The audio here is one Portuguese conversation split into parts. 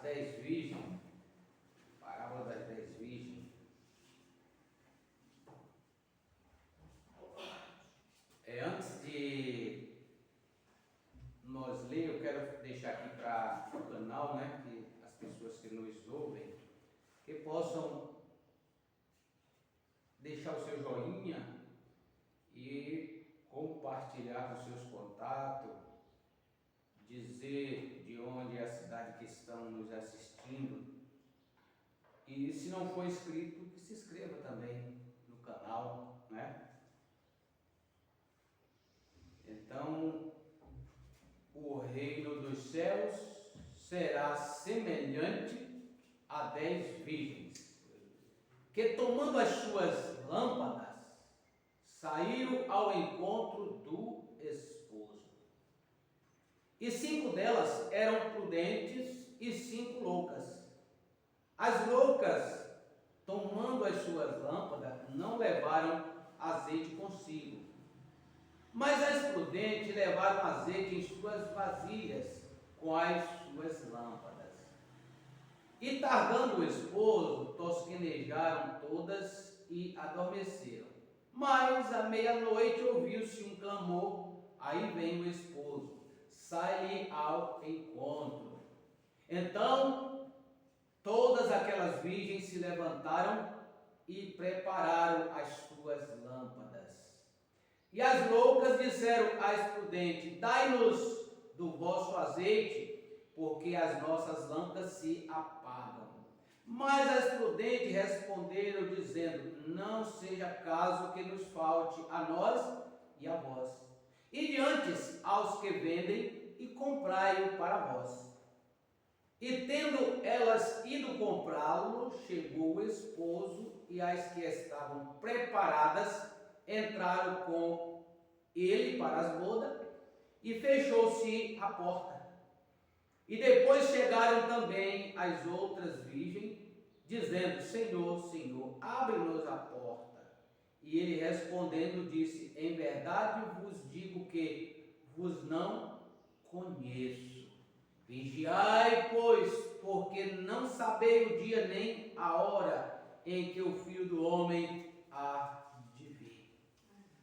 10 virgens, parábola das 10 virgens. Antes de nós ler, eu quero deixar aqui para o canal, né, que as pessoas que nos ouvem, que possam deixar o seu joinha e compartilhar com seus contatos, dizer de onde é a cidade que estão nos assistindo. E se não for inscrito, que se inscreva também no canal, né? Então, o reino dos céus será semelhante a 10 virgens, que tomando as suas lâmpadas, saíram ao encontro do esposo. E 5 delas eram prudentes e 5 loucas. As loucas, tomando as suas lâmpadas, não levaram azeite consigo, mas as prudentes levaram azeite em suas vasilhas com as suas lâmpadas. E tardando o esposo, tosquenejaram todas e adormeceram. Mas à meia-noite ouviu-se um clamor, aí vem o esposo, sai-lhe ao encontro. Então todas aquelas virgens se levantaram e prepararam as suas lâmpadas. E as loucas disseram às prudentes: dai-nos do vosso azeite, porque as nossas lâmpadas se apagam. Mas as prudentes responderam, dizendo: não seja caso que nos falte a nós e a vós. E antes aos que vendem, e comprai-o para vós. E tendo elas ido comprá-lo, chegou o esposo, e as que estavam preparadas entraram com ele para as bodas, e fechou-se a porta. E depois chegaram também as outras virgens, dizendo: Senhor, Senhor, abre-nos a porta. E ele respondendo disse: em verdade vos digo que vos não conheço. Vigiai, pois, porque não sabeis o dia nem a hora em que o Filho do Homem há de vir.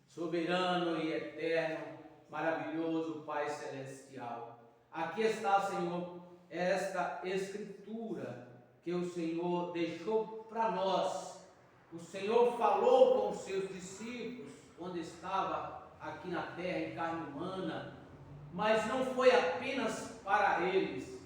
Soberano e eterno, maravilhoso Pai Celestial, aqui está, Senhor, esta escritura que o Senhor deixou para nós. O Senhor falou com os seus discípulos quando estava aqui na terra em carne humana, mas não foi apenas para eles,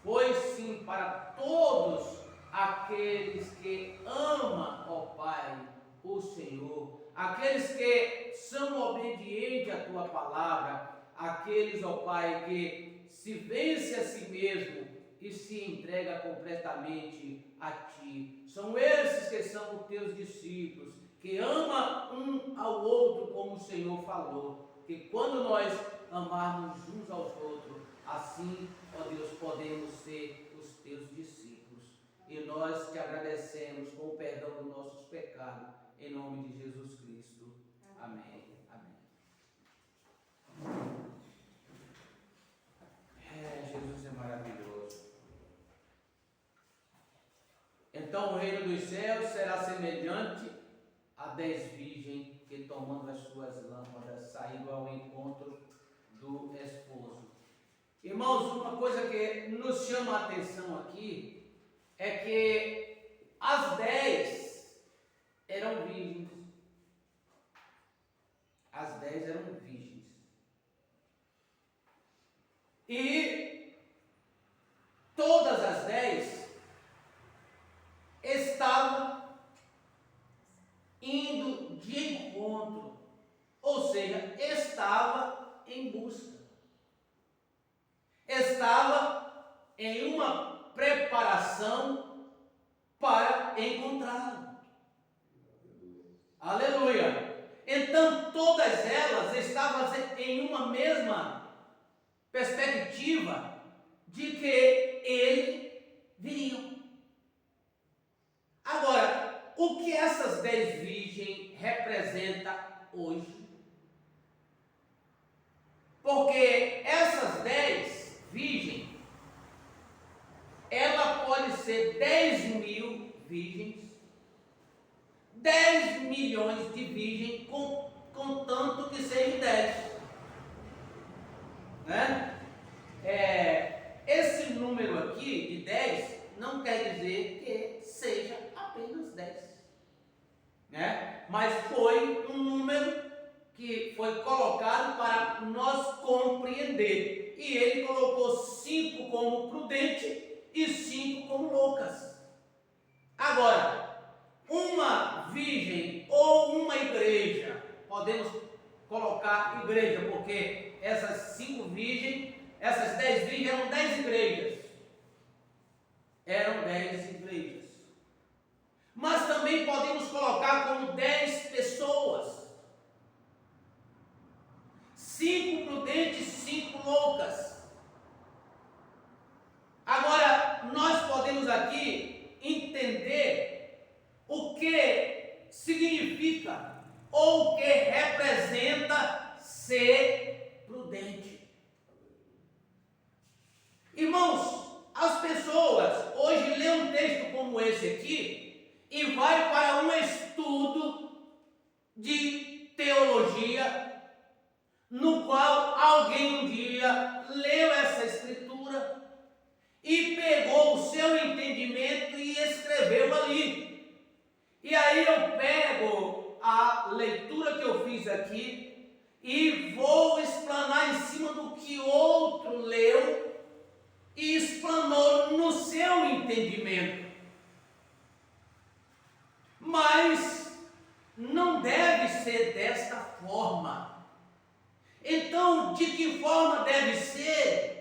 foi sim para todos aqueles que amam, ó Pai, o Senhor, aqueles que são obedientes à Tua palavra, aqueles, ó Pai, que se vence a si mesmo e se entrega completamente a Ti. São esses que são os Teus discípulos, que amam um ao outro como o Senhor falou, que quando nós amarmos uns aos outros, assim, ó Deus, podemos ser os Teus discípulos. E nós te agradecemos com o perdão dos nossos pecados, em nome de Jesus Cristo. Amém. Jesus é maravilhoso. Então o reino dos céus será semelhante a 10 virgens que, tomando as suas lâmpadas, saíram ao encontro do esposo. Irmãos, uma coisa que nos chama a atenção aqui é que as 10 eram virgens. As 10 eram virgens. E todas as 10 estavam indo de encontro, ou seja, estava em busca, estava em uma preparação para encontrá-lo. Aleluia! Então todas elas estavam em uma mesma perspectiva de que ele viria. Agora, o que essas 10 virgens representam hoje? Porque essas 10 virgens, ela virgens, 10 milhões de virgens, contanto que seja 10. Né? Esse número aqui de 10 não quer dizer que seja apenas 10. Né? Mas foi um número que foi colocado para nós compreender. E ele colocou 5 como prudente e 5 como loucas. Agora, uma virgem ou uma igreja, podemos colocar igreja, porque essas 5 virgens, essas 10 virgens eram 10 igrejas. Eram 10 igrejas. Mas também podemos colocar como 10 pessoas. 5 prudentes, 5 loucas. Agora, nós podemos aqui entender o que significa ou o que representa ser prudente. Irmãos, as pessoas hoje lêem um texto como esse aqui e vai para um estudo de teologia, no qual alguém um dia leu essa escritura e pegou o seu entendimento e escreveu ali. E aí eu pego a leitura que eu fiz aqui e vou explanar em cima do que outro leu e explanou no seu entendimento. Mas não deve ser desta forma. Então, de que forma deve ser?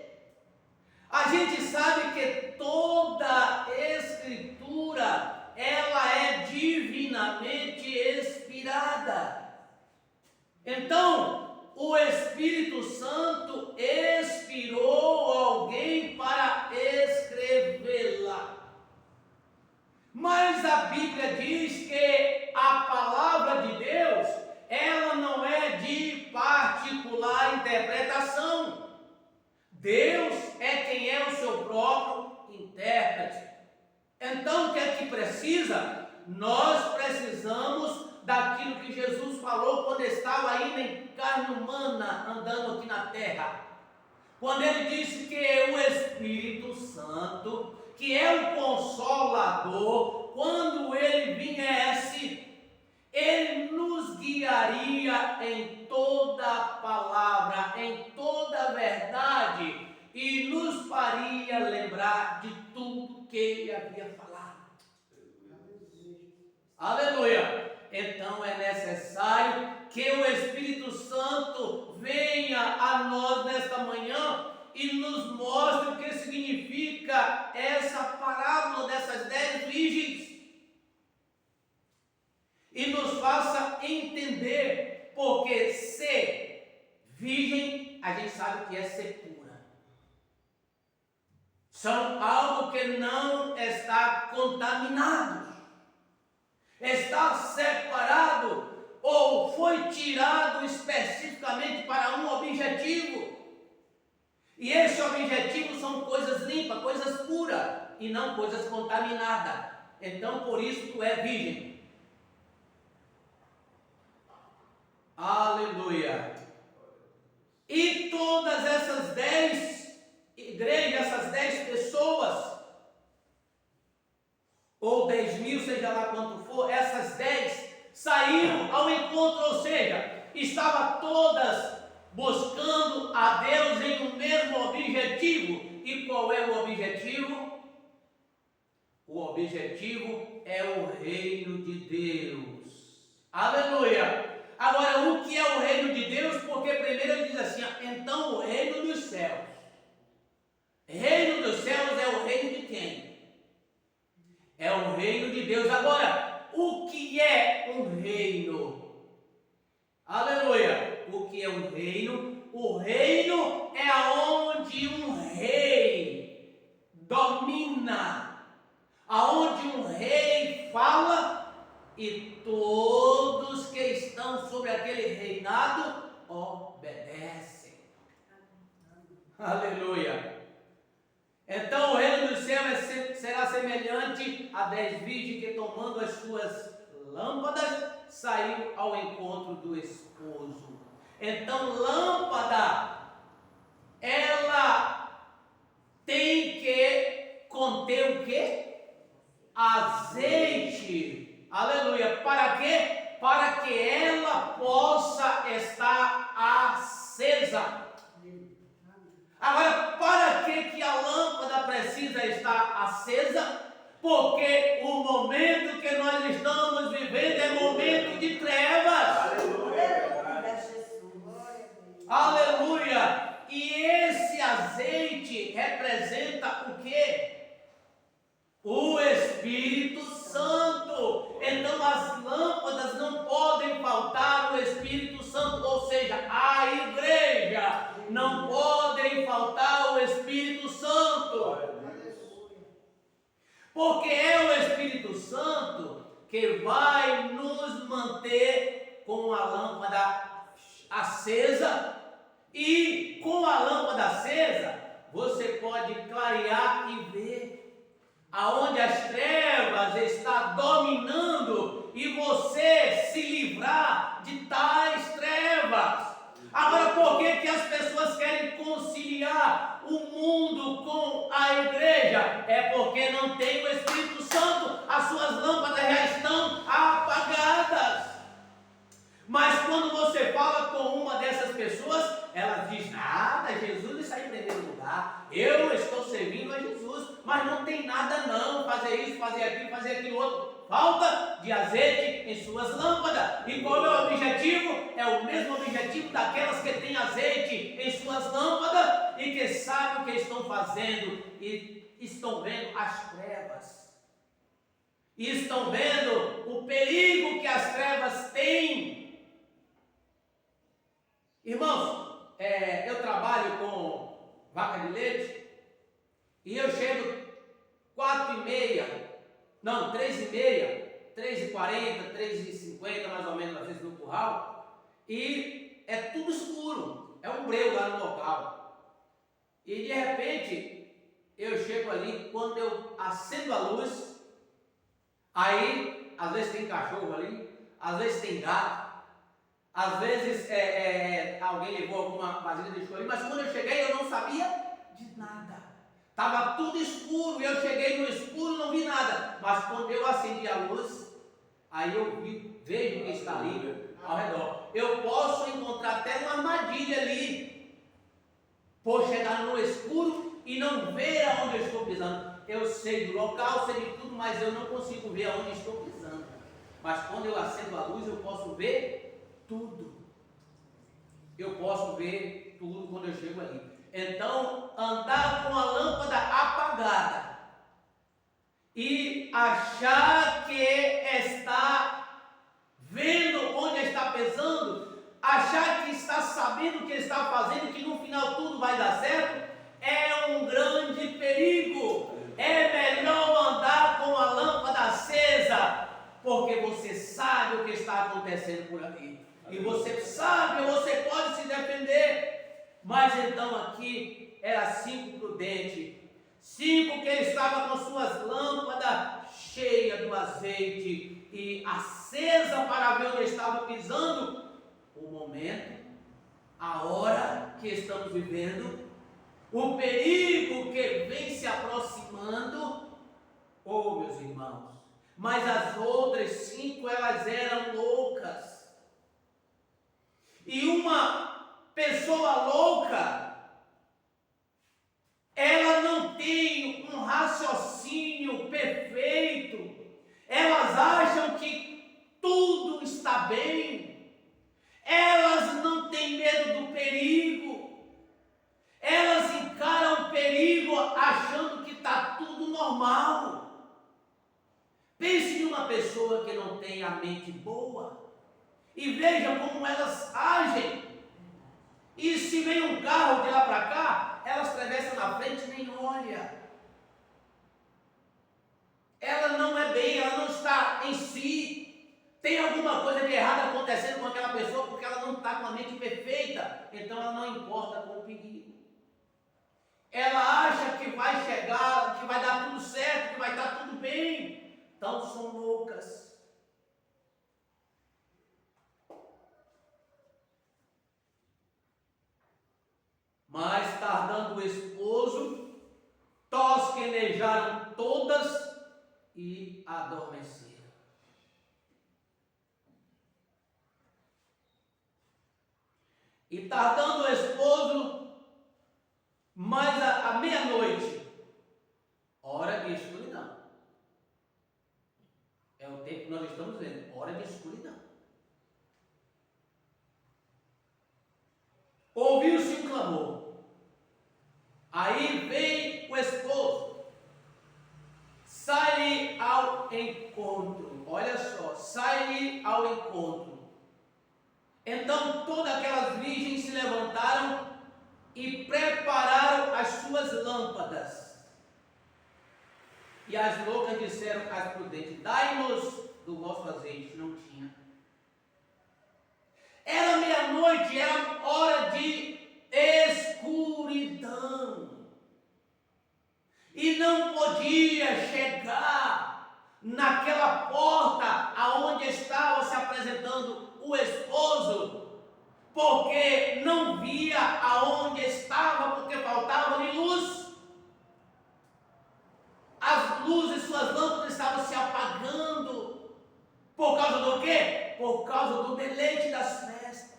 A gente sabe que toda escritura, ela é divinamente inspirada. Então, o Espírito Santo inspirou alguém para escrevê-la. Mas a Bíblia diz que a palavra de Deus, ela não é de particular interpretação. Deus é quem é o seu próprio intérprete. Então, o que é que precisa? Nós precisamos daquilo que Jesus falou quando estava ainda em carne humana, andando aqui na terra. Quando ele disse que o Espírito Santo, que é o Consolador, quando ele viesse, ele nos guiaria em toda palavra, em toda verdade, e nos faria lembrar de tudo que ele havia falado. Aleluia! Então é necessário que o Espírito Santo venha a nós nesta manhã e nos mostre o que significa essa parábola dessas 10 virgens. E nos faça entender, porque ser virgem, a gente sabe que é ser pura. São algo que não está contaminado, está separado ou foi tirado especificamente para um objetivo. E esse objetivo são coisas limpas, coisas puras e não coisas contaminadas. Então por isso tu é virgem. Aleluia! E todas essas 10 igrejas, essas 10 pessoas, ou 10 mil, seja lá quanto for, essas 10 saíram ao encontro, ou seja, estavam todas buscando a Deus em um mesmo objetivo. E qual é o objetivo? O objetivo é o reino de Deus. Aleluia! Agora, o que é o reino de Deus? Porque primeiro ele diz assim, então o reino dos céus. Reino dos céus é o reino de quem? É o reino de Deus. Agora, o que é um reino? Aleluia! O que é um reino? O reino é aonde um rei domina, aonde um rei fala e todos que estão sobre aquele reinado obedecem. Aleluia! Então o reino dos céus será semelhante a 10 virgens que saiu ao encontro do esposo. Então, lâmpada, ela tem que conter o quê? Azeite. Aleluia. Para quê? Para que ela possa estar acesa. Agora, para que a lâmpada precisa estar acesa? Porque o momento que nós estamos vivendo é momento de trevas. Aleluia! E esse azeite representa o quê? O Espírito Santo. Então as lâmpadas não podem faltar o Espírito Santo, ou seja, a igreja não podem faltar o Espírito Santo. Porque é o Espírito Santo que vai nos manter com a lâmpada acesa. E com a lâmpada acesa, você pode clarear e ver aonde as trevas estão dominando e você se livrar de tais trevas. Agora, por que as pessoas querem conciliar o mundo com a igreja? É porque não tem o Espírito Santo, as suas lâmpadas já estão apagadas. Mas quando você fala com uma dessas pessoas, ela diz: nada, Jesus está em primeiro lugar, eu estou servindo a Jesus, mas não tem nada não, fazer isso, fazer aquilo outro. Falta de azeite em suas lâmpadas. E qual é o objetivo? É o mesmo objetivo daquelas que têm azeite em suas lâmpadas e que sabem o que estão fazendo e estão vendo as trevas. E estão vendo o perigo que as trevas têm. Irmãos, eu trabalho com vaca de leite e eu chego 3h30, 3h40, 3h50 mais ou menos, às vezes no curral, e é tudo escuro, é um breu lá no local. E de repente, eu chego ali, quando eu acendo a luz, aí, às vezes tem cachorro ali, às vezes tem gato, às vezes alguém levou alguma vasilha e deixou ali, mas quando eu cheguei eu não sabia de nada. Estava tudo escuro, eu cheguei no escuro, não vi nada. Mas quando eu acendi a luz, aí eu vejo quem está ali ao redor. Eu posso encontrar até uma armadilha ali, por chegar no escuro e não ver aonde eu estou pisando. Eu sei do local, sei de tudo, mas eu não consigo ver aonde estou pisando. Mas quando eu acendo a luz, eu posso ver tudo. Eu posso ver tudo quando eu chego ali. Então, andar com a lâmpada apagada e achar que está vendo onde está pesando, achar que está sabendo o que está fazendo, que no final tudo vai dar certo, é um grande perigo. É melhor andar com a lâmpada acesa, porque você sabe o que está acontecendo por ali. E você sabe, você pode se defender. Mas então aqui era 5 prudente, 5 que ele estava com suas lâmpadas cheias do azeite e acesa para ver onde estava pisando. O momento, a hora que estamos vivendo, o perigo que vem se aproximando. Oh, meus irmãos, mas as outras 5 elas eram loucas. E uma pessoa louca, ela não tem um raciocínio perfeito. Elas acham que tudo está bem. Elas não têm medo do perigo. Elas encaram o perigo achando que está tudo normal. Pense em uma pessoa que não tem a mente boa e veja como elas agem. E se vem um carro de lá para cá, elas atravessam na frente e nem olha. Ela não é bem, ela não está em si. Tem alguma coisa de errado acontecendo com aquela pessoa porque ela não está com a mente perfeita. Então ela não importa com o perigo. Ela acha que vai chegar, que vai dar tudo certo, que vai estar tudo bem. Então são loucas. Mas tardando o esposo, tosquenejaram todas e adormeceram. E tardando o esposo, mais a meia-noite, hora de escuridão. É o tempo que nós estamos vendo, hora de escuridão. Ouviu-se um clamor. Aí vem o esposo, sai-lhe ao encontro. Olha só, sai-lhe ao encontro. Então todas aquelas virgens se levantaram e prepararam as suas lâmpadas. E as loucas disseram às prudentes: dai-nos do vosso azeite. Não tinha. Era meia-noite, era hora de escuridão. E não podia chegar naquela porta aonde estava se apresentando o esposo, porque não via aonde estava, porque faltava-lhe luz. As luzes, suas lâmpadas estavam se apagando. Por causa do quê? Por causa do deleite das festas.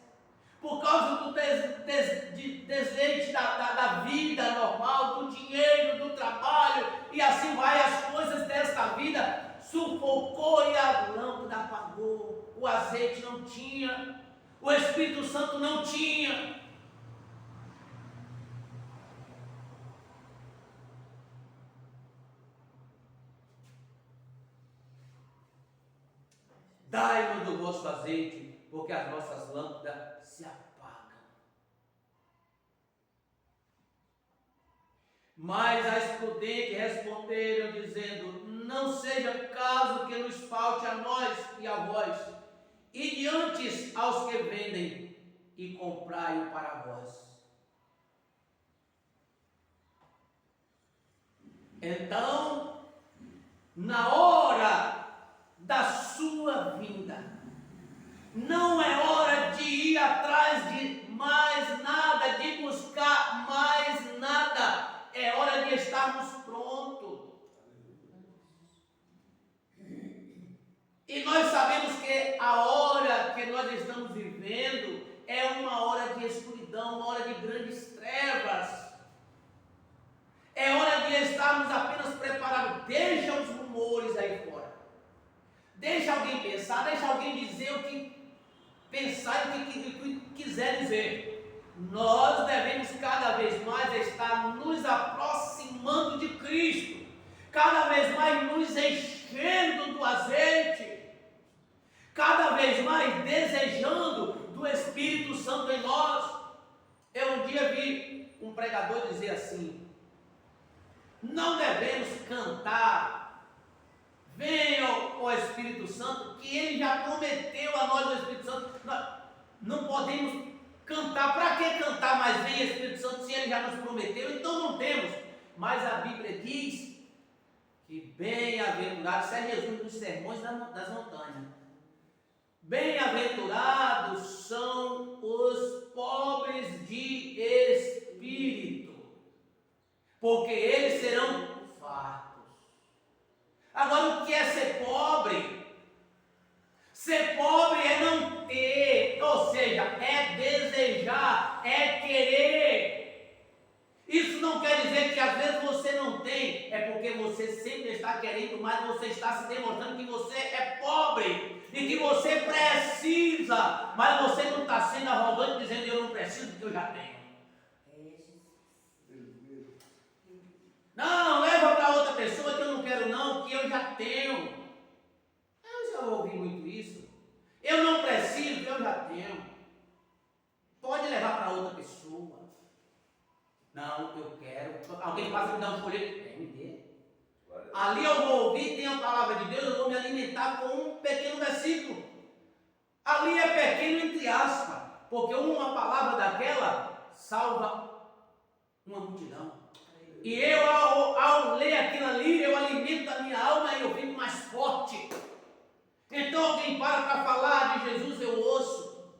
Por causa do deleite da vida normal, do dinheiro, do trabalho. E assim vai, as coisas desta vida sufocou e a lâmpada apagou. O azeite não tinha. O Espírito Santo não tinha. Dai-nos do vosso azeite, porque as nossas lâmpadas se apagam. Mas as prudentes responderam, dizendo: não seja caso que nos falte a nós e a vós, e diante aos que vendem, e comprai-o para vós. Então, na hora da sua vinda, não é hora de ir atrás de mais nada, de buscar mais nada, é hora de estarmos prontos. E nós sabemos que a hora que nós estamos vivendo é uma hora de escuridão, uma hora de grandes trevas. É hora de estarmos apenas preparados. Deixa os rumores aí fora. Deixa alguém pensar, deixa alguém dizer o que pensar e o que quiser dizer. Nós devemos cada vez mais estar nos aproximando de Cristo, cada vez mais nos enchendo do azeite, cada vez mais desejando do Espírito Santo em nós. Eu um dia vi um pregador dizer assim: não devemos cantar venha o Espírito Santo, que Ele já prometeu a nós o Espírito Santo. Nós não podemos cantar. Para que cantar mais venha Espírito Santo se Ele já nos prometeu? Então não temos. Mas a Bíblia diz que bem-aventurados, isso é resumo dos sermões das montanhas. Bem-aventurados são os pobres de espírito, porque eles serão fartos. Agora, o que é ser pobre? Ser pobre é não ter, ou seja, é desejar, é querer. Isso não quer dizer que às vezes você não tem, é porque você sempre está querendo mais, você está se demonstrando que você é pobre e que você precisa, mas você não está sendo arrogante dizendo eu não preciso porque eu já tenho. Não, leva para outra pessoa que eu não quero não, que eu já tenho. Eu já ouvi muito isso. Eu não preciso, eu já tenho. Pode levar para outra pessoa. Não, eu quero. Alguém passa a me dar um folheto? Me dê. Ali eu vou ouvir, tem a palavra de Deus, eu vou me alimentar com um pequeno versículo. Ali é pequeno entre aspas, porque uma palavra daquela salva uma multidão. E eu, ao ler aquilo ali, eu alimento a minha alma e eu fico mais forte. Então alguém para falar de Jesus, eu ouço.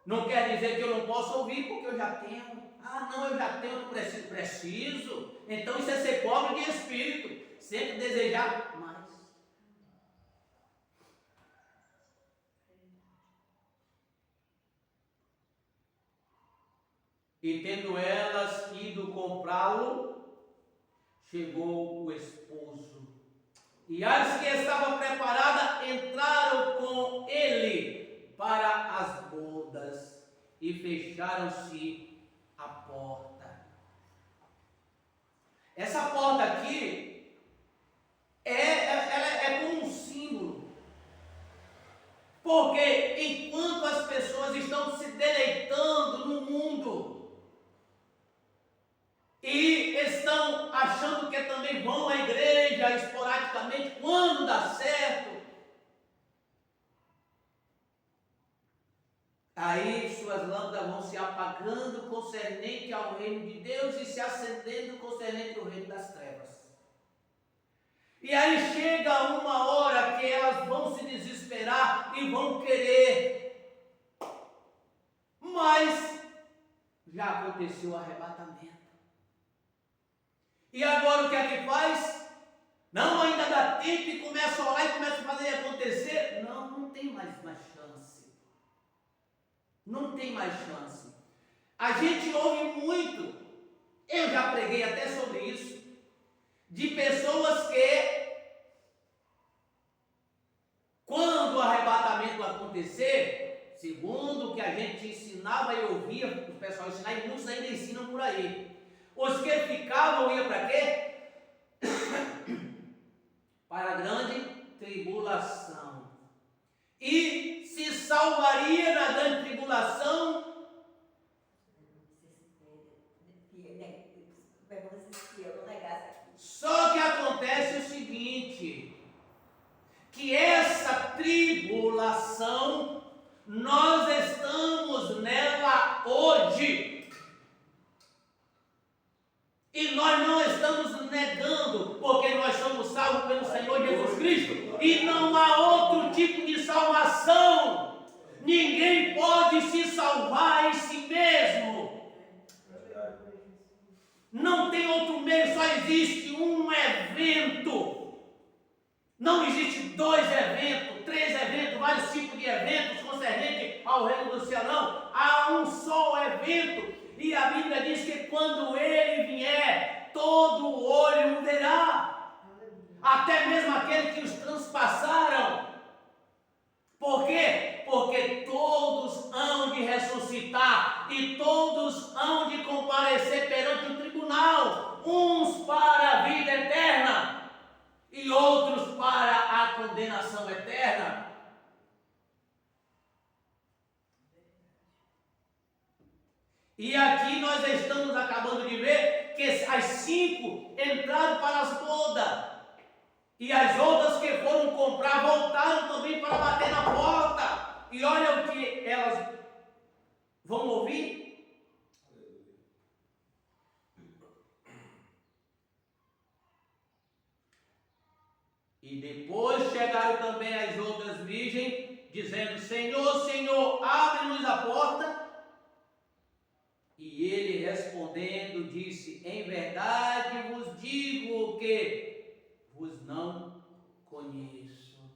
Não quer dizer que eu não posso ouvir, porque eu já tenho. Ah, não, eu já tenho, eu preciso. Então isso é ser pobre de espírito, sempre desejar mais. E tendo elas ido comprá-lo, chegou o esposo. E as que estavam preparadas entraram com ele para as bodas e fecharam-se a porta. Essa porta aqui é como um símbolo. Porque enquanto as pessoas estão se deleitando no mundo, e estão achando que também vão à igreja esporadicamente quando dá certo, aí suas lâmpadas vão se apagando concernente ao reino de Deus e se acendendo concernente ao reino das trevas. E aí chega uma hora que elas vão se desesperar e vão querer, mas já aconteceu o arrebatamento. E agora o que é que faz? Não, ainda dá tempo e começa a orar e começa a fazer acontecer. Não tem mais chance. Não tem mais chance. A gente ouve muito, eu já preguei até sobre isso, de pessoas que, quando o arrebatamento acontecer, segundo o que a gente ensinava e ouvia, o pessoal ensinar, e muitos ainda ensinam por aí, os que ficavam iam para quê? Para a grande tribulação. E se salvaria na grande tribulação. Só que acontece o seguinte, que essa tribulação, nós estamos nela hoje. E nós não estamos negando, porque nós somos salvos pelo Senhor Jesus Cristo. E não há outro tipo de salvação. Ninguém pode se salvar em si mesmo. Não tem outro meio, só existe um evento. Não existe 2 eventos, 3 eventos, vários tipos de eventos concernentes ao reino do céu, não. Há um só evento. E a Bíblia diz que quando ele vier, todo o olho o verá. Até mesmo aqueles que os transpassaram. Por quê? Porque todos hão de ressuscitar e todos hão de comparecer perante o tribunal. Uns para a vida eterna e outros para a condenação eterna. E aqui nós estamos acabando de ver que as 5 entraram para as bodas. E as outras que foram comprar voltaram também para bater na porta. E olha o que elas vão ouvir. E depois chegaram também as outras virgens, dizendo: Senhor, Senhor, abre-nos a porta. E ele respondendo disse: em verdade vos digo que vos não conheço.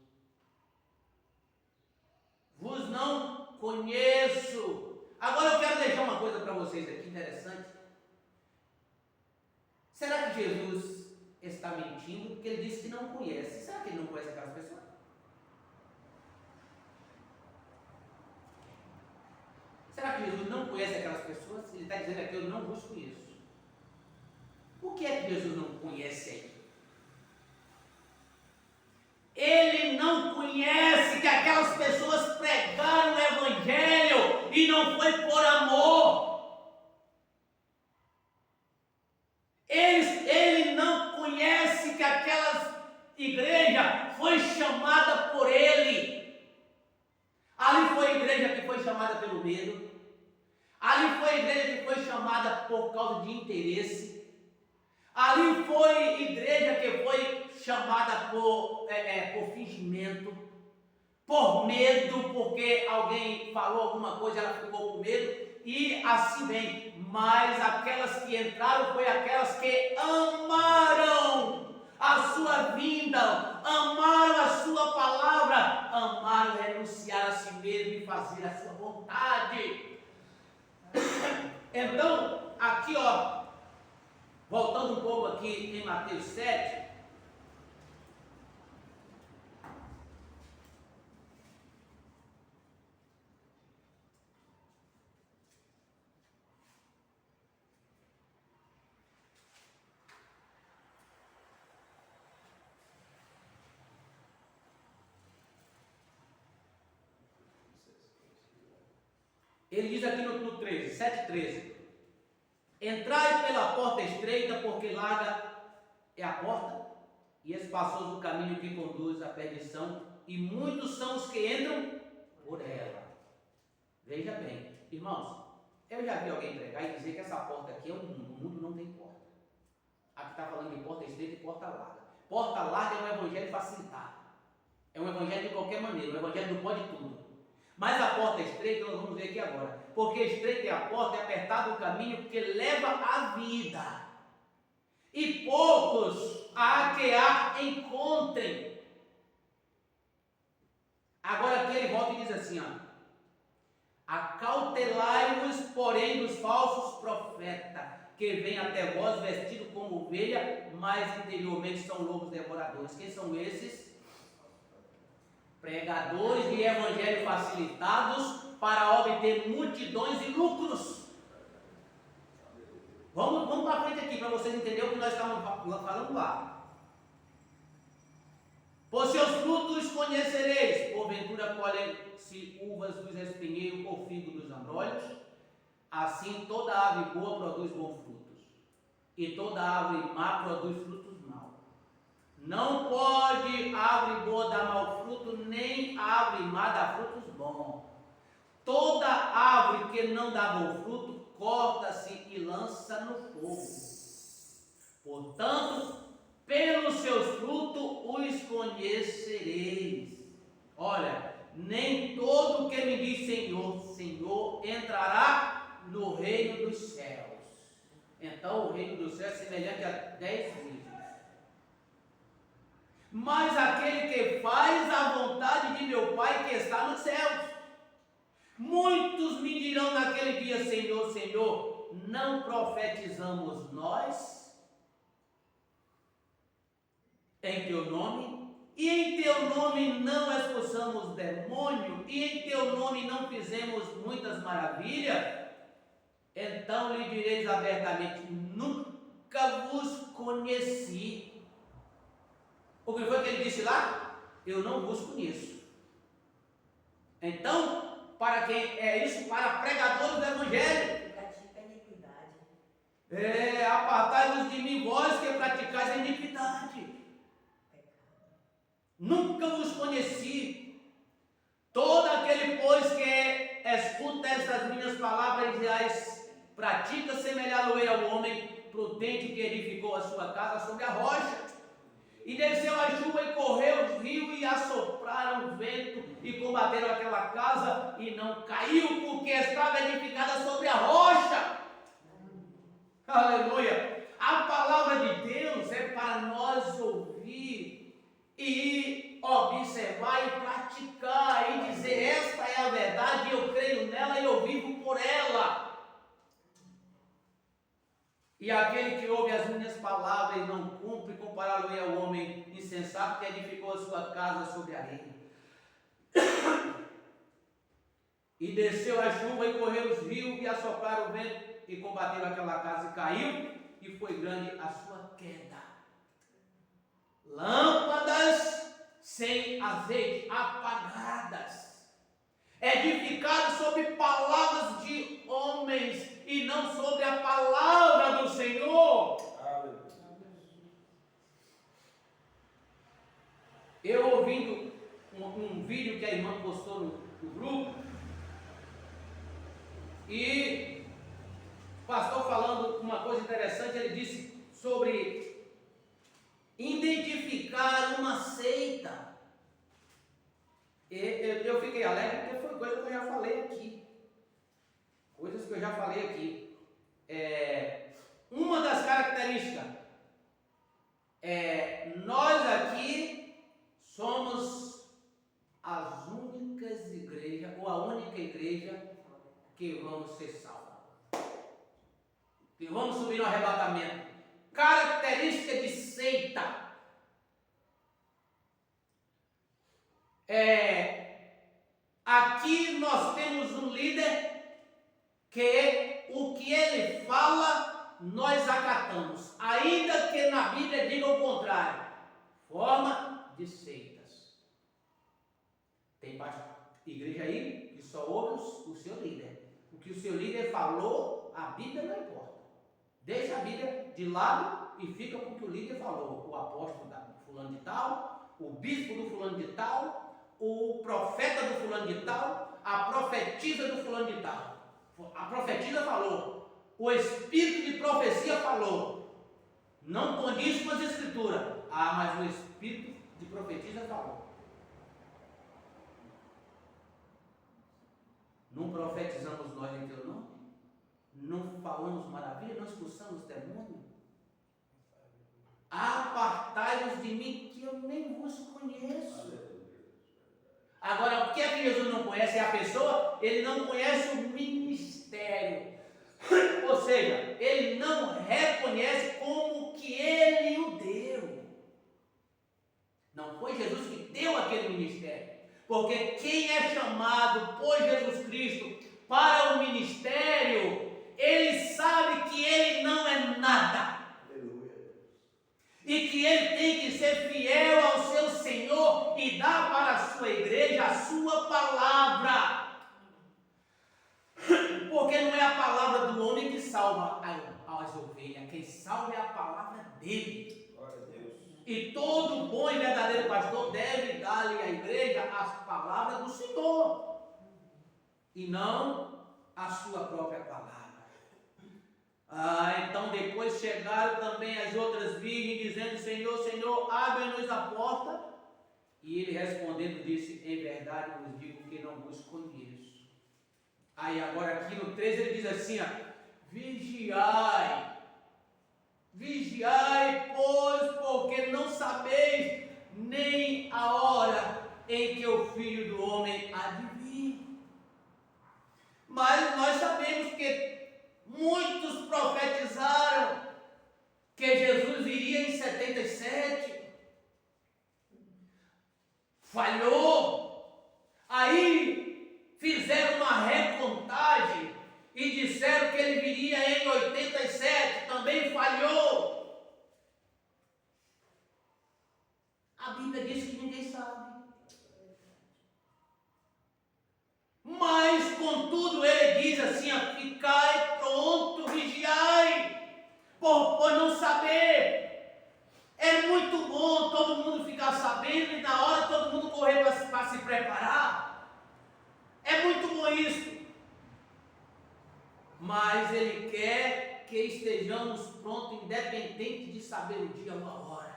Vos não conheço. Agora eu quero deixar uma coisa para vocês aqui interessante. Será que Jesus está mentindo? Porque ele disse que não conhece. Será que ele não conhece aquelas pessoas? Será que Jesus não conhece aquelas pessoas? Ele está dizendo aqui: eu não vos conheço. O que é que Jesus não conhece aí? Ele não conhece que aquelas pessoas pregaram o Evangelho e não foi por amor. Ele não conhece que aquela igreja foi chamada por ele. Ali foi a igreja que foi chamada pelo medo. Ali foi a igreja que foi chamada por causa de interesse. Ali foi a igreja que foi chamada por fingimento. por medo, porque alguém falou alguma coisa, ela ficou com medo, e assim bem. Mas aquelas que entraram foi aquelas que amaram a sua vinda, amaram a sua palavra, amaram renunciar a si mesmo e fazer a sua vontade. Então, aqui voltando um pouco aqui em Mateus 7, ele diz aqui no 13, 7,13: entrai pela porta estreita, porque larga é a porta, e espaçoso o caminho que conduz à perdição, e muitos são os que entram por ela. Veja bem, irmãos, eu já vi alguém pregar e dizer que essa porta aqui é um mundo. O mundo não tem porta. Aqui está falando de porta estreita e porta larga. Porta larga é um evangelho facilitado. É um evangelho de qualquer maneira, um evangelho do pode tudo. Mas a porta estreita, nós vamos ver aqui agora. Porque estreita é a porta, é apertado o caminho que leva à vida. E poucos há que a encontrem. Agora aqui ele volta e diz assim, acautelai-vos, porém, dos falsos profetas, que vêm até vós vestidos como ovelha, mas interiormente são lobos devoradores. Quem são esses? Pregadores de evangelho facilitados para obter multidões e lucros. Vamos para frente aqui para vocês entenderem o que nós estamos falando lá. Por seus frutos conhecereis. Porventura colhem-se uvas dos espinheiros ou figo dos abrolhos? Assim toda árvore boa produz bons frutos, e toda árvore má produz frutos maus. Não pode árvore boa dar mau fruto, nem árvore má dar frutos bons. Toda árvore que não dá bom fruto, corta-se e lança no fogo. Portanto, pelos seus frutos os conhecereis. Olha, nem todo que me diz Senhor, Senhor, entrará no reino dos céus. Então, o reino dos céus é semelhante a 10 virgens. Mas aquele que faz a vontade de meu Pai que está nos céus. Muitos me dirão naquele dia, Senhor, Senhor, não profetizamos nós em teu nome? E em teu nome não expulsamos demônio? E em teu nome não fizemos muitas maravilhas? Então lhe direis abertamente, nunca vos conheci. O que foi que ele disse lá? Eu não vos conheço. Então, para quem é isso? Para pregadores do evangelho. Pratica a iniquidade. Apartai-vos de mim, vós que praticais a iniquidade. Nunca vos conheci. Todo aquele, pois, que escuta estas minhas palavras e as pratica, semelhá-lo-ei ao homem prudente que edificou a sua casa sobre a rocha. E desceu a chuva e correu os rios e assopraram o vento e combateram aquela casa e não caiu, porque estava edificada sobre a rocha. Aleluia! A palavra de Deus é para nós ouvir e observar e praticar e dizer, esta é a verdade, eu creio nela e eu vivo por ela. E aquele que ouve as minhas palavras e não cumpre, compará-lo-ei ao homem insensato que edificou a sua casa sobre a areia. E desceu a chuva e correu os rios e assopraram o vento e combateram aquela casa e caiu, e foi grande a sua queda. Lâmpadas sem azeite, apagadas, edificadas sobre palavras de homens e não sobre a palavra do Senhor. Eu ouvindo um vídeo que a irmã postou no grupo, e o pastor falando uma coisa interessante, ele disse sobre identificar uma seita. já falei aqui. Uma das características nós aqui somos as únicas igrejas, ou a única igreja que vamos ser salvos, que vamos subir no arrebatamento. Característica de seita. Aqui nós temos um líder que o que ele fala, nós acatamos, ainda que na Bíblia diga o contrário. Forma de seitas. Tem igreja aí que só ouve o seu líder. O que o seu líder falou, a Bíblia não importa. Deixa a Bíblia de lado e fica com o que o líder falou. O apóstolo da fulano de tal, o bispo do fulano de tal, o profeta do fulano de tal, a profetisa do fulano de tal. A profetisa falou, o espírito de profecia falou. Não condiz com as escrituras. Mas o espírito de profetisa falou. Não profetizamos nós em teu nome? Não falamos maravilha? Não expulsamos demônio? Apartai-vos de mim, que eu nem vos conheço. Agora, o que é que Jesus não conhece? É a pessoa, ele não conhece o ministério. Ou seja, ele não reconhece como que ele o deu. Não foi Jesus que deu aquele ministério. Porque quem é chamado por Jesus Cristo para o ministério, ele sabe que ele não é nada. E que ele tem que ser fiel ao seu Senhor e dar para a sua igreja a sua palavra. Porque não é a palavra do homem que salva as ovelhas, quem salva é a palavra dele. E todo bom e verdadeiro pastor deve dar-lhe à igreja as palavras do Senhor, e não a sua própria palavra. Então depois chegaram também as outras virgens, dizendo: Senhor, Senhor, abre-nos a porta. E ele respondendo disse: em verdade vos digo que não vos conheço. Agora aqui no 13 ele diz assim: vigiai, vigiai, pois, porque não sabeis nem a hora em que o Filho do Homem há de vir. Mas nós sabemos que muitos profetizaram que Jesus iria em 77. Falhou. Aí fizeram uma recontagem e disseram que ele viria em 87. Também falhou. A Bíblia diz que ninguém sabe. Mas, contudo, ele diz assim: ficai pronto, vigiai, por não saber. É muito bom todo mundo ficar sabendo e na hora todo mundo correr para se preparar. É muito bom isso. Mas ele quer que estejamos prontos, independente de saber o dia ou a hora.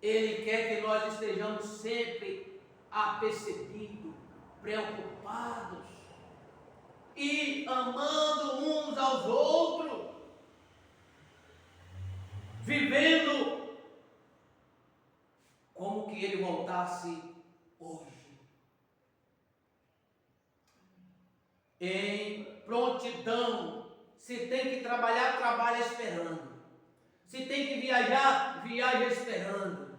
Ele quer que nós estejamos sempre apercebidos, preocupados e amando uns aos outros, vivendo como que ele voltasse hoje, em prontidão. Se tem que trabalhar, trabalha esperando. Se tem que viajar, viaja esperando.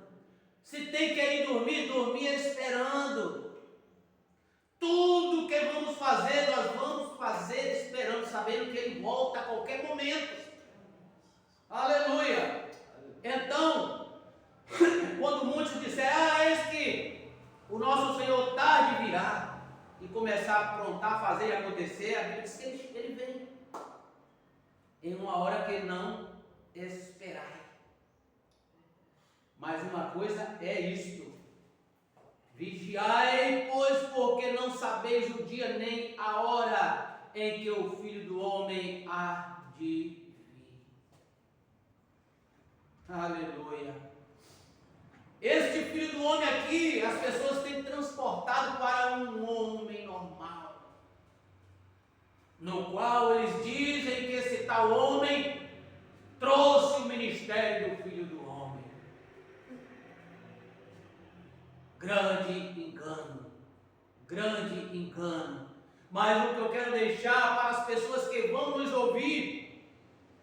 Se tem que ir dormir, dormir esperando. Tudo que vamos fazer, nós vamos fazer esperando, sabendo que ele volta a qualquer momento. Aleluia! Então, quando muitos disseram: eis que o nosso Senhor tarde virá, e começar a aprontar, fazer e acontecer, a Bíblia diz que ele vem em uma hora que não esperar. Mas uma coisa é isto: vigiai, pois, porque não sabeis o dia nem a hora em que o Filho do Homem há de vir. Aleluia! Este Filho do Homem aqui, as pessoas têm transportado para um homem normal. no qual eles dizem que esse tal homem trouxe o ministério do Filho do Homem. Grande engano, grande engano. Mas o que eu quero deixar para as pessoas que vão nos ouvir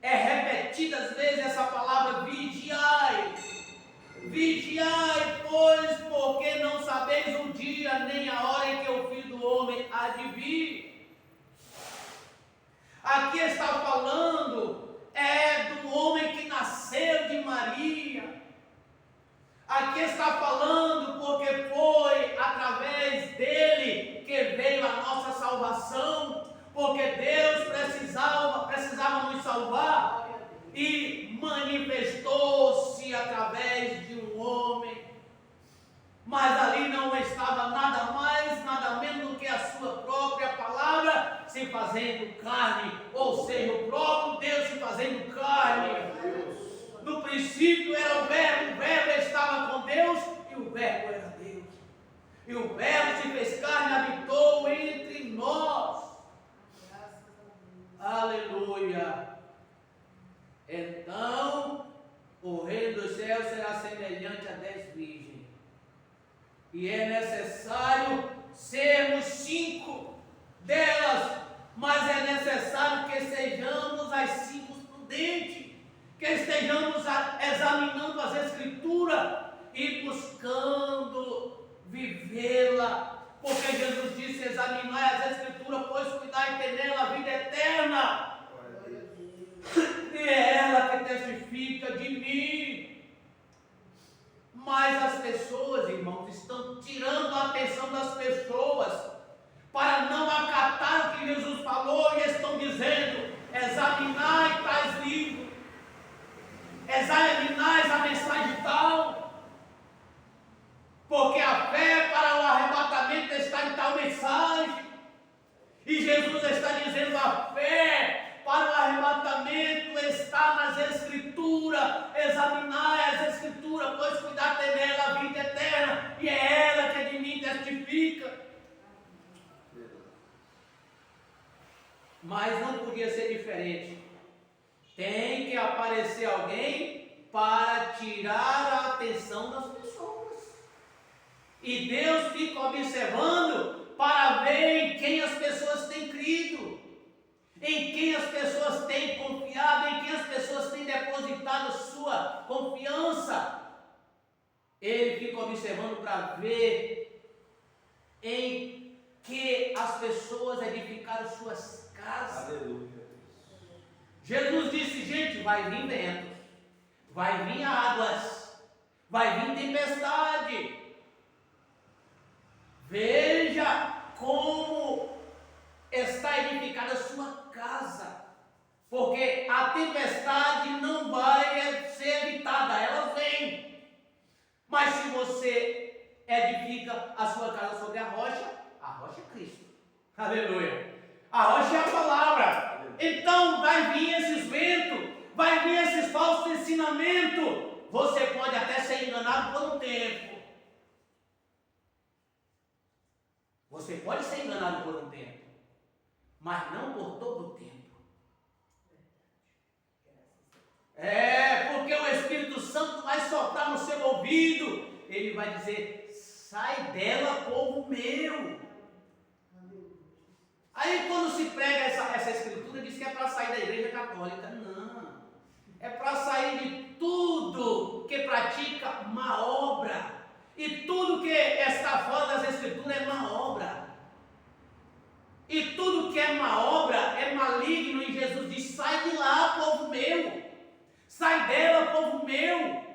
é repetidas vezes essa palavra: vigiai. Vigiai, pois, porque não sabeis o dia nem a hora em que o Filho do Homem há de vir. Aqui está falando do homem que nasceu de Maria. Aqui está falando porque foi através dele que veio a nossa salvação, porque Deus precisava nos salvar e manifestou-se através de um homem. Mas ali não estava nada mais, nada menos do que a sua própria palavra se fazendo carne, ou seja, o próprio Deus se fazendo carne. No princípio era o Verbo estava com Deus e o Verbo era Deus. E o Verbo se fez carne e habitou entre nós. Aleluia. Então, o reino dos céus será semelhante a 10 virgens. E é necessário sermos 5 delas, mas é necessário que sejamos as 5 prudentes, que estejamos examinando as Escrituras e buscando vivê-la, porque Jesus disse: examinai as Escrituras, pois cuidai de ter nela a vida eterna, e é ela que testifica de mim. Mas as pessoas, irmãos, estão tirando a atenção das pessoas para não acatar o que Jesus falou e estão dizendo: examinai tais livros, examinai a mensagem tal, porque a fé para o arrebatamento está em tal mensagem. E Jesus está dizendo: a fé para o arrebatamento está nas Escrituras. Examinai as Escrituras, pois cuidar ter nela a vida eterna, e é ela que de mim testifica. Mas não podia ser diferente. Tem que aparecer alguém para tirar a atenção das pessoas. E Deus fica observando para ver em quem as pessoas têm crido, em quem as pessoas têm confiado, em quem as pessoas têm depositado sua confiança. Ele fica observando para ver em que as pessoas edificaram suas casas. Aleluia. Jesus disse: gente, vai vir ventos, vai vir águas, vai vir tempestade. Veja como está edificada a sua casa, porque a tempestade não vai ser evitada, ela vem. Mas se você edifica a sua casa sobre a rocha é Cristo. Aleluia. A rocha é a palavra. Então vai vir esses ventos, vai vir esses falsos ensinamentos. Você pode até ser enganado por um tempo. Você pode ser enganado por um tempo, mas não por todo o tempo. Porque o Espírito Santo vai soprar no seu ouvido. Ele vai dizer: sai dela, povo meu. Aí quando se prega essa escritura, diz que é para sair da igreja católica. Não, é para sair de tudo que pratica má obra. E tudo que está fora das escrituras é má obra. E tudo que é má obra é maligno. E Jesus diz: sai de lá, povo meu. Sai dela, povo meu.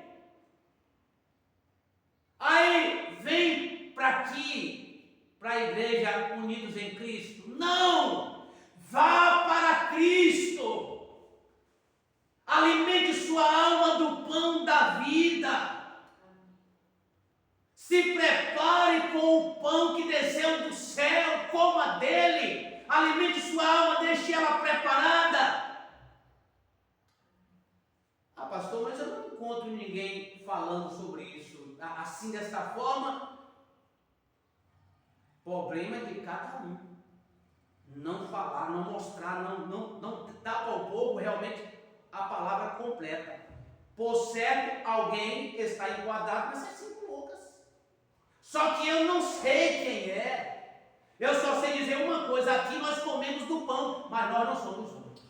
Aí vem para aqui, para a igreja Unidos em Cristo. Não! Vá para Cristo. Alimente sua alma do pão da vida. Se prepare com o pão que desceu do céu, coma dele. Alimente sua alma, deixe ela preparada. Ah, pastor, mas eu não encontro ninguém falando sobre isso assim, desta forma. Problema de cada um. não falar, não mostrar, não dar para o povo realmente a palavra completa. Por certo, alguém está enquadrado nessas 5 loucas. Só que eu não sei quem é. Eu só sei dizer uma coisa: aqui nós comemos do pão, mas nós não somos outros.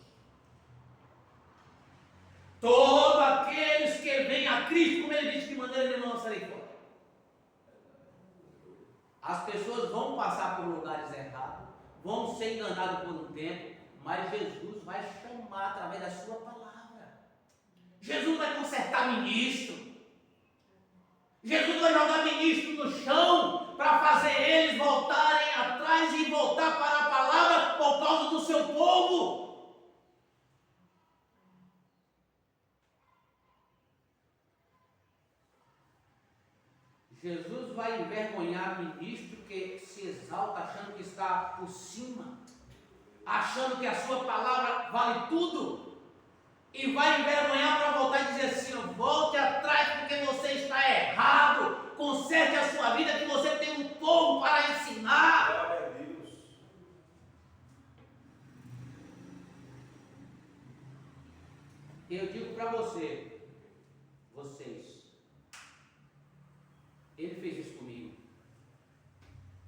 Todos aqueles que vêm a Cristo, como ele disse, de maneira nenhuma não lançarei fora. As pessoas vão passar por lugares errados, vão ser enganados por um tempo, mas Jesus vai chamar através da sua palavra. Jesus vai consertar ministro. Jesus vai jogar ministro no chão para fazer eles voltarem atrás e voltar para a palavra por causa do seu povo. Jesus vai envergonhar ministro que se exalta achando que está por cima, achando que a sua palavra vale tudo, e vai envergonhar para voltar e dizer assim: volte atrás porque você está errado, conserte a sua vida que você tem um povo para ensinar. Glória a Deus. Eu digo para vocês, ele fez isso comigo.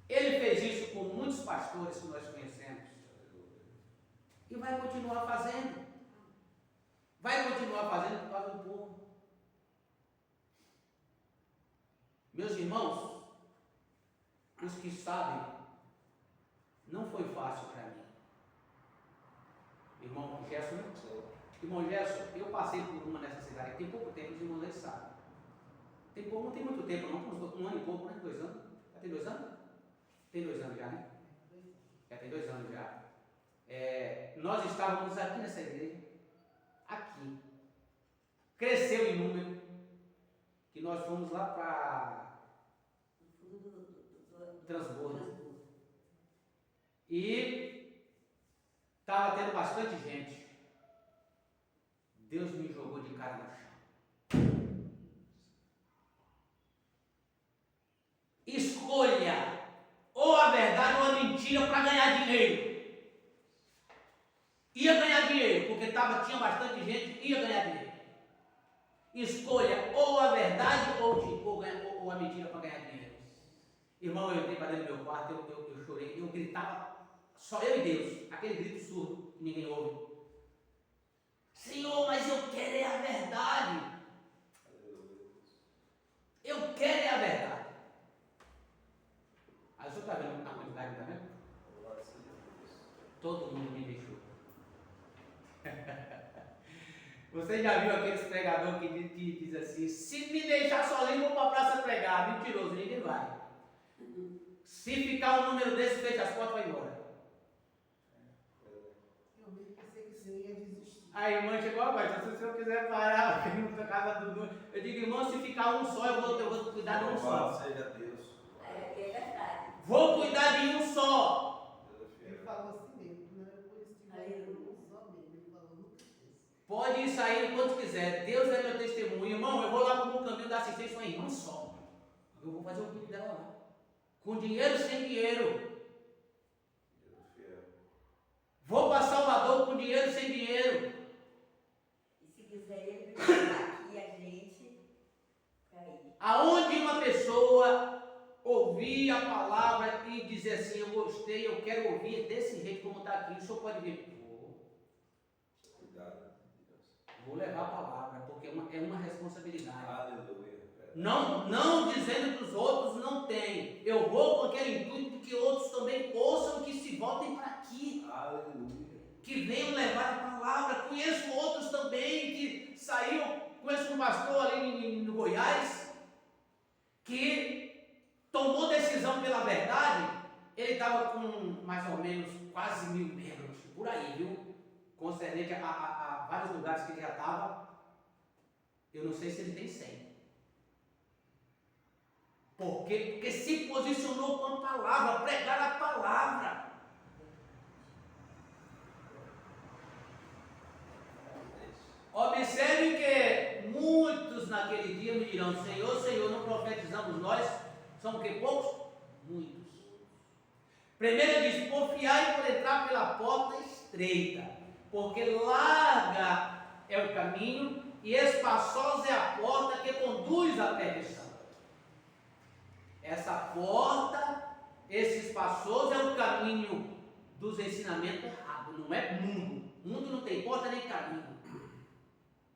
Ele fez isso com muitos pastores que nós conhecemos. E vai continuar fazendo. Vai continuar fazendo por causa do povo. Meus irmãos, os que sabem, não foi fácil para mim. Irmão Gerson, eu passei por uma nessa cidade, tem pouco tempo, os irmãos eles sabem. Não tem muito tempo não, um ano e pouco, né? 2 anos. Já tem 2 anos? Tem 2 anos já, né? Já tem 2 anos já. Nós estávamos aqui nessa igreja, aqui. Cresceu em número, que nós fomos lá para Transbordo. E estava tendo bastante gente. Deus me jogou de cara no chão. Escolha ou a verdade ou a mentira para ganhar dinheiro. Ia ganhar dinheiro, porque tinha bastante gente, ia ganhar dinheiro. Escolha ou a verdade ou a mentira para ganhar dinheiro. Irmão, eu entrei para dentro do meu quarto, eu chorei, eu gritava, só eu e Deus, aquele grito surdo que ninguém ouve. Senhor, mas eu quero é a verdade. Eu quero é a verdade. Aí o senhor está vendo a quantidade, está vendo? Todo mundo me deixou. Você já viu aqueles pregadores que diz assim: se me deixar sozinho, vou para a praça pregar. Mentiroso, ninguém vai. Se ficar um número desse, fecha as portas e vai embora. Eu mesmo pensei que o senhor ia desistir. A irmã chegou abaixo: se o senhor quiser parar, pergunta a casa do número. Eu digo: irmão, se ficar um só, eu vou cuidar de um só. Louvado seja Deus. É verdade. Vou cuidar de um só. Ele falou assim mesmo, não é por isso que eu só mesmo. Ele falou, nunca fez. Pode sair quanto quiser. Deus é meu testemunho. Irmão, eu vou lá para o caminho da assistência, uma irmã só. Eu vou fazer o culto dela lá. Com dinheiro, sem dinheiro. Vou para Salvador com dinheiro, sem dinheiro. E se quiser ele aqui a gente para ir. Aonde uma pessoa ouvir a palavra e dizer assim: eu gostei, eu quero ouvir desse jeito como está aqui, o senhor pode vir. Cuidado. Vou levar a palavra, porque é uma responsabilidade. Aleluia. Não dizendo que os outros não têm. Eu vou com aquele intuito de que outros também ouçam, que se voltem para aqui. Aleluia. Que venham levar a palavra. Conheço outros também que saíram. Conheço um pastor ali no Goiás que tomou decisão pela verdade. Ele estava com mais ou menos quase 1000 membros, por aí, viu? Concernente a vários lugares que ele já estava. Eu não sei se ele tem 100. Por quê? Porque se posicionou com a palavra, pregar a palavra. Observe que muitos naquele dia me dirão: Senhor, Senhor, não profetizamos nós? São que poucos? Muitos. Primeiro diz: porfiai por entrar pela porta estreita, porque larga é o caminho e espaçosa é a porta que conduz à perdição. Essa porta, esse espaçoso é o caminho dos ensinamentos errados, não é mundo. Mundo não tem porta nem caminho,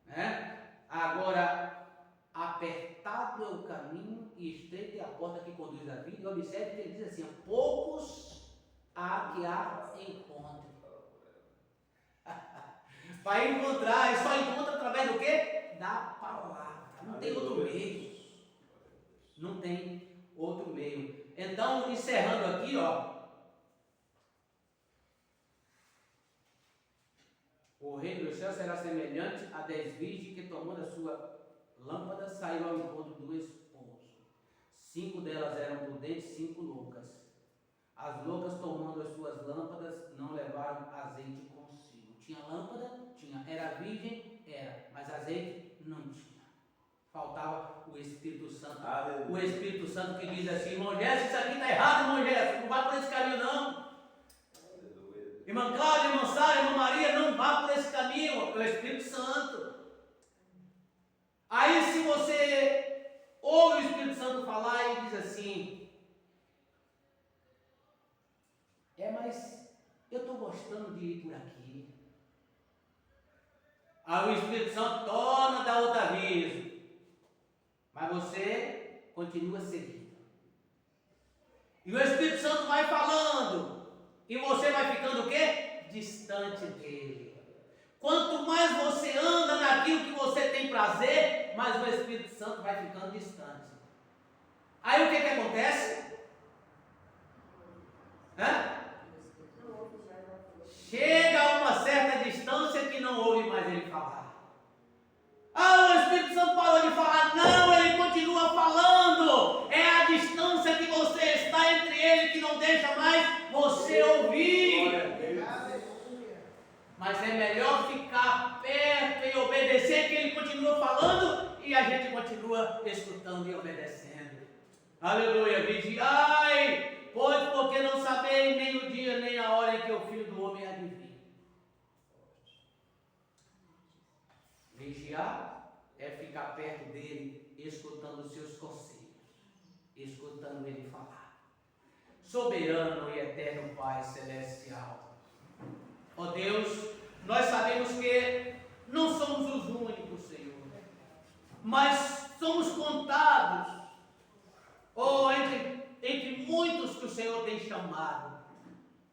né? Agora, apertado é o caminho e estreita é a porta que conduz à vida. E observe que ele diz assim: poucos há que a encontrem. Para encontrar, e só encontra através do quê? Da palavra. Não tem outro meio. Não tem outro meio. Então, encerrando aqui, o reino dos céus será semelhante a 10 virgens que, tomando a sua lâmpada, saíram ao encontro do esposo. 5 delas eram prudentes, 5 loucas. As loucas, tomando as suas lâmpadas, não levaram azeite consigo. Tinha lâmpada? Tinha. Era virgem? Era. Mas azeite? Não tinha. Faltava o Espírito Santo. O Espírito Santo que diz assim: irmão Gerson, isso aqui está errado, irmão Gerson. Não vai por esse caminho, não. Irmã Cláudia, irmã Sara, irmã Maria, não vá por esse caminho. É o Espírito Santo. Aí, se você ouve o Espírito Santo falar e diz assim: mas eu estou gostando de ir por aqui. Aí o Espírito Santo torna da outra aviso, mas você continua seguindo. E o Espírito Santo vai falando, e você vai ficando o quê? Distante dele. Quanto mais você anda naquilo que você tem prazer, mais o Espírito Santo vai ficando distante. Aí o que acontece? Chega a uma certa distância que não ouve mais ele falar. O Espírito Santo parou de falar. Não, ele continua falando. É a distância que você está entre ele que não deixa mais você ouvir. Mas é melhor ficar perto e obedecer, que ele continua falando e a gente continua escutando e obedecendo. Aleluia. Vigiai, pois porque não sabeis nem o dia nem a hora em que o Filho do Homem há de vir. Vigiar é ficar perto dele, escutando os seus conselhos, escutando ele falar. Soberano e eterno Pai Celestial, ó Deus, nós sabemos que não somos os únicos, Senhor, mas somos contados, entre muitos que o Senhor tem chamado,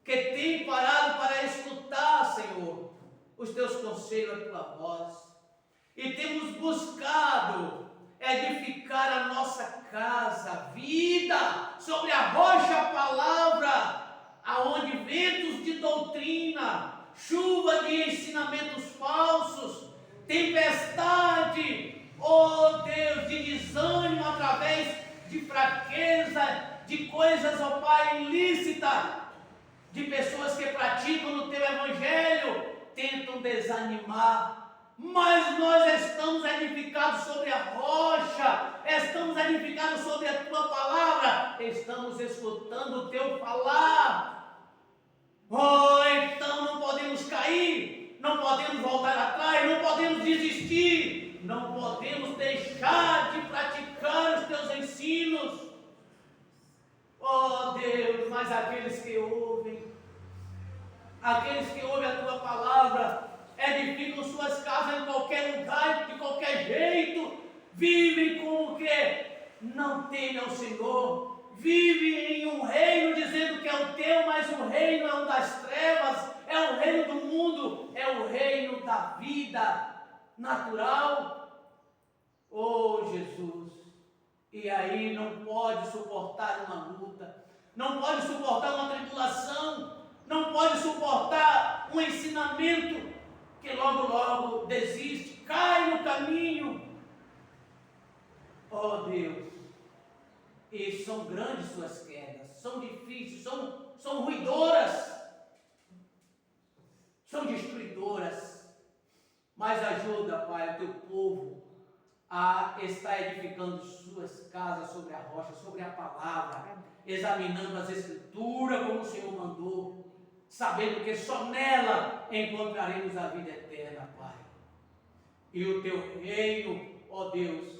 que tem parado para escutar, Senhor, os teus conselhos, a tua voz, e temos buscado edificar a nossa casa, vida, sobre a rocha palavra, aonde ventos de doutrina, chuva de ensinamentos falsos, tempestade, ó Deus, de desânimo através de fraqueza, de coisas, ó Pai, ilícitas, de pessoas que praticam no teu evangelho, tentam desanimar. Mas nós estamos edificados sobre a rocha, estamos edificados sobre a tua palavra, estamos escutando o teu falar. Então não podemos cair, não podemos voltar atrás, não podemos desistir, não podemos deixar de praticar os teus ensinos. Deus, mas aqueles que ouvem a tua palavra, edificam suas casas em qualquer lugar, de qualquer jeito, vivem como que não temem ao Senhor, vivem em um reino dizendo que é o teu, mas o reino é um das trevas, é o reino do mundo, é o reino da vida natural. Jesus, e aí não pode suportar uma luta, não pode suportar uma tribulação, não pode suportar um ensinamento que logo desiste, cai no caminho. Deus, e são grandes suas quedas, são difíceis, são ruidoras, são destruidoras, mas ajuda, Pai, o teu povo está edificando suas casas sobre a rocha, sobre a palavra, examinando as Escrituras como o Senhor mandou, sabendo que só nela encontraremos a vida eterna, Pai. E o teu reino, ó Deus,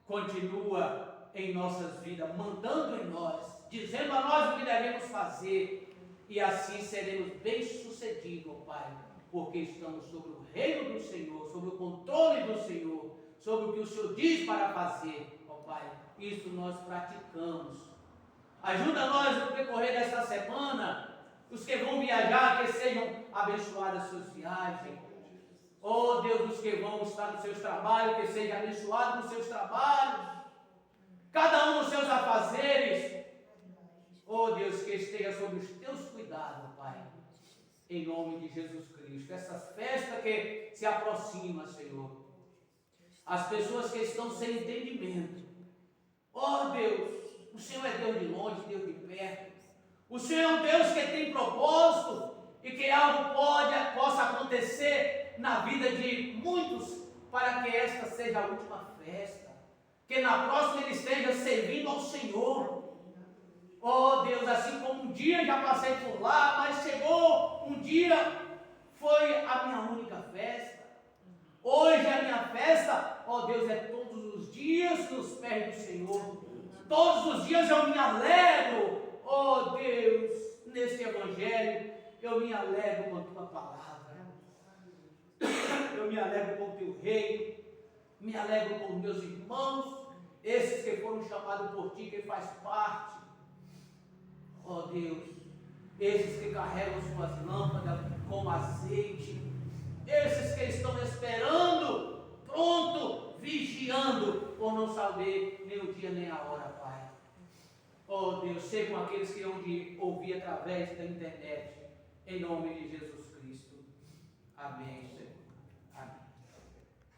continua em nossas vidas, mandando em nós, dizendo a nós o que devemos fazer, e assim seremos bem-sucedidos, ó Pai, porque estamos sobre o reino do Senhor, sobre o controle do Senhor, sobre o que o Senhor diz para fazer, ó Pai. Isso nós praticamos. Ajuda nós no decorrer desta semana, os que vão viajar, que sejam abençoadas suas viagens. Oh Deus, os que vão estar nos seus trabalhos, que sejam abençoados nos seus trabalhos. Cada um nos seus afazeres. Oh Deus, que esteja sob os teus cuidados, Pai. Em nome de Jesus Cristo. Essa festa que se aproxima, Senhor. As pessoas que estão sem entendimento. Oh Deus, o Senhor é Deus de longe, Deus de perto. O Senhor é um Deus que tem propósito e que algo possa acontecer na vida de muitos para que esta seja a última festa. Que na próxima ele esteja servindo ao Senhor. Oh Deus, assim como um dia já passei por lá, mas chegou um dia, foi a minha única festa. Hoje a minha festa, ó Deus, é todos os dias nos pés do Senhor. Todos os dias eu me alegro, ó Deus, neste Evangelho, eu me alegro com a tua palavra. Eu me alegro com o teu reino, me alegro com os meus irmãos, esses que foram chamados por ti, que faz parte. Ó Deus, esses que carregam suas lâmpadas com azeite, esses que estão esperando, pronto, vigiando, por não saber nem o dia nem a hora, Pai. Ó Deus, sejam aqueles que hão de ouvir através da internet, em nome de Jesus Cristo. Amém, Senhor.